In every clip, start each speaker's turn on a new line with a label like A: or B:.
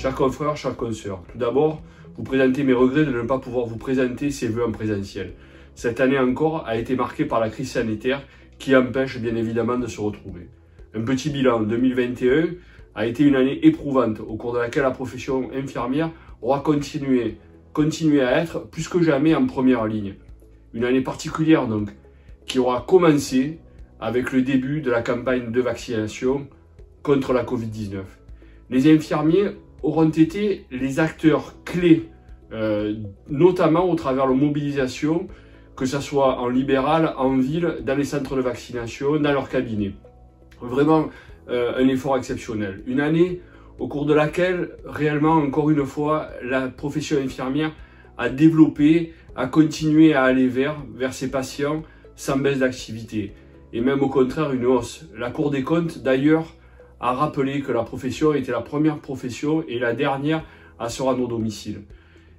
A: chers confrères, chers consoeurs, tout d'abord, vous présenter mes regrets de ne pas pouvoir vous présenter ces vœux en présentiel. Cette année encore a été marquée par la crise sanitaire qui empêche bien évidemment de se retrouver. Un petit bilan, 2021 a été une année éprouvante au cours de laquelle la profession infirmière aura continué à être plus que jamais en première ligne. Une année particulière donc, qui aura commencé avec le début de la campagne de vaccination contre la Covid-19. Les infirmiers auront été les acteurs clés, notamment au travers de la mobilisation, que ce soit en libéral, en ville, dans les centres de vaccination, dans leur cabinet. Vraiment un effort exceptionnel. Une année au cours de laquelle, réellement, encore une fois, la profession infirmière a développé, a continué à aller vers ses patients sans baisse d'activité. Et même au contraire, une hausse. La Cour des comptes, d'ailleurs, a rappelé que la profession était la première profession et la dernière à se rendre au domicile.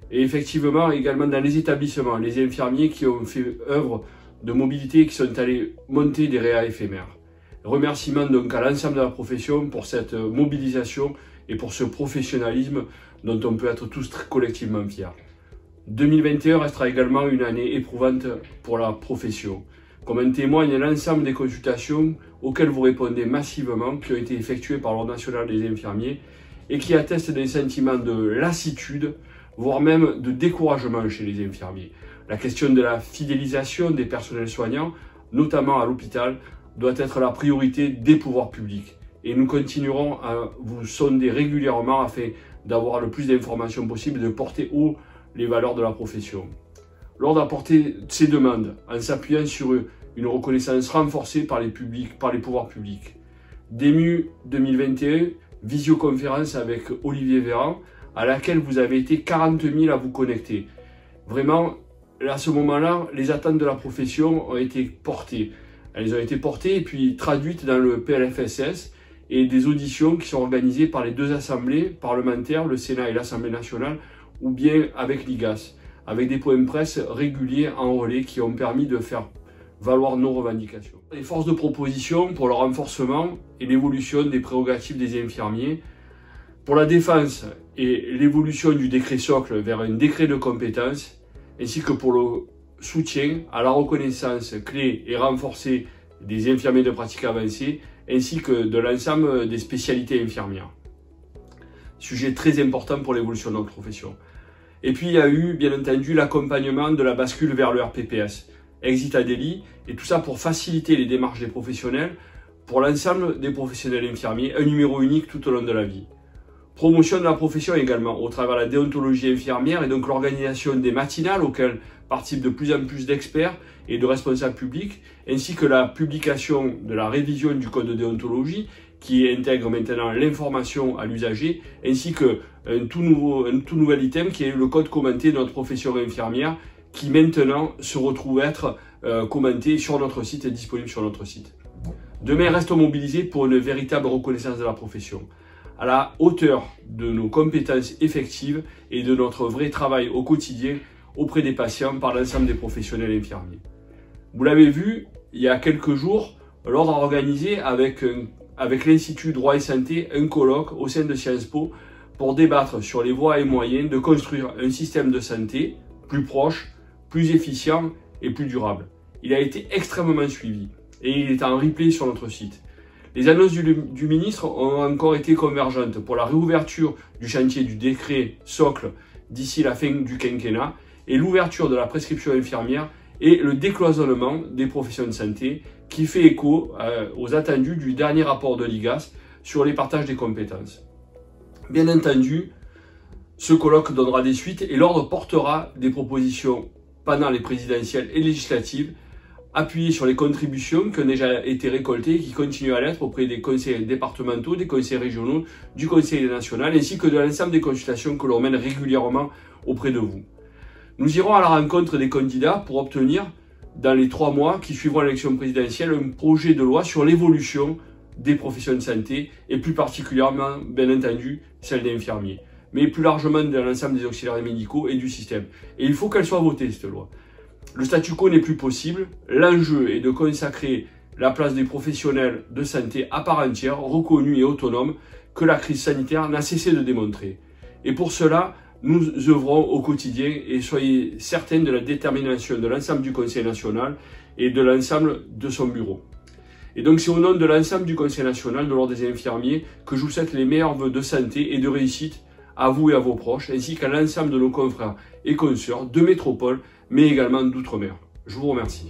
A: Et effectivement, également dans les établissements, les infirmiers qui ont fait œuvre de mobilité, qui sont allés monter des réa éphémères. Remerciements donc à l'ensemble de la profession pour cette mobilisation et pour ce professionnalisme dont on peut être tous très collectivement fiers. 2021 restera également une année éprouvante pour la profession. Comme en témoigne l'ensemble des consultations auxquelles vous répondez massivement, qui ont été effectuées par l'Ordre national des infirmiers et qui attestent des sentiments de lassitude, voire même de découragement chez les infirmiers. La question de la fidélisation des personnels soignants, notamment à l'hôpital, doit être la priorité des pouvoirs publics. Et nous continuerons à vous sonder régulièrement afin d'avoir le plus d'informations possible et de porter haut les valeurs de la profession. L'Ordre a porté ces demandes en s'appuyant sur une reconnaissance renforcée par les pouvoirs publics. DEMU 2021, visioconférence avec Olivier Véran, à laquelle vous avez été 40 000 à vous connecter. Vraiment, à ce moment-là, les attentes de la profession ont été portées. Elles ont été portées et puis traduites dans le PLFSS et des auditions qui sont organisées par les deux assemblées parlementaires, le Sénat et l'Assemblée nationale, ou bien avec l'IGAS, avec des points de presse réguliers en relais qui ont permis de faire valoir nos revendications. Les forces de proposition pour le renforcement et l'évolution des prérogatives des infirmiers, pour la défense et l'évolution du décret socle vers un décret de compétences, ainsi que pour le soutien à la reconnaissance clé et renforcée des infirmiers de pratique avancée, ainsi que de l'ensemble des spécialités infirmières. Sujet très important pour l'évolution de notre profession. Et puis il y a eu bien entendu l'accompagnement de la bascule vers le RPPS, Exit Adélie, et tout ça pour faciliter les démarches des professionnels, pour l'ensemble des professionnels infirmiers, un numéro unique tout au long de la vie. Promotion de la profession également, au travers de la déontologie infirmière et donc l'organisation des matinales auxquelles participent de plus en plus d'experts et de responsables publics, ainsi que la publication de la révision du code de déontologie qui intègre maintenant l'information à l'usager, ainsi que un tout nouvel item qui est le code commenté de notre profession infirmière qui maintenant se retrouve être commenté sur notre site et disponible sur notre site. Demain, restons mobilisés pour une véritable reconnaissance de la profession, à la hauteur de nos compétences effectives et de notre vrai travail au quotidien auprès des patients par l'ensemble des professionnels infirmiers. Vous l'avez vu, il y a quelques jours, l'Ordre a organisé avec l'Institut Droit et Santé un colloque au sein de Sciences Po pour débattre sur les voies et moyens de construire un système de santé plus proche, plus efficient et plus durable. Il a été extrêmement suivi et il est en replay sur notre site. Les annonces du ministre ont encore été convergentes pour la réouverture du chantier du décret socle d'ici la fin du quinquennat et l'ouverture de la prescription infirmière et le décloisonnement des professions de santé qui fait écho aux attendus du dernier rapport de l'IGAS sur les partages des compétences. Bien entendu, ce colloque donnera des suites et l'Ordre portera des propositions pendant les présidentielles et législatives appuyées sur les contributions qui ont déjà été récoltées et qui continuent à l'être auprès des conseils départementaux, des conseils régionaux, du conseil national ainsi que de l'ensemble des consultations que l'on mène régulièrement auprès de vous. Nous irons à la rencontre des candidats pour obtenir, dans les 3 mois qui suivront l'élection présidentielle, un projet de loi sur l'évolution des professions de santé et plus particulièrement, bien entendu, celle des infirmiers, mais plus largement de l'ensemble des auxiliaires médicaux et du système. Et il faut qu'elle soit votée, cette loi. Le statu quo n'est plus possible. L'enjeu est de consacrer la place des professionnels de santé à part entière, reconnus et autonomes, que la crise sanitaire n'a cessé de démontrer. Et pour cela, nous œuvrons au quotidien et soyez certains de la détermination de l'ensemble du Conseil national et de l'ensemble de son bureau. Et donc c'est au nom de l'ensemble du Conseil national de l'Ordre des infirmiers que je vous souhaite les meilleurs vœux de santé et de réussite à vous et à vos proches, ainsi qu'à l'ensemble de nos confrères et consoeurs de métropole, mais également d'outre-mer. Je vous remercie.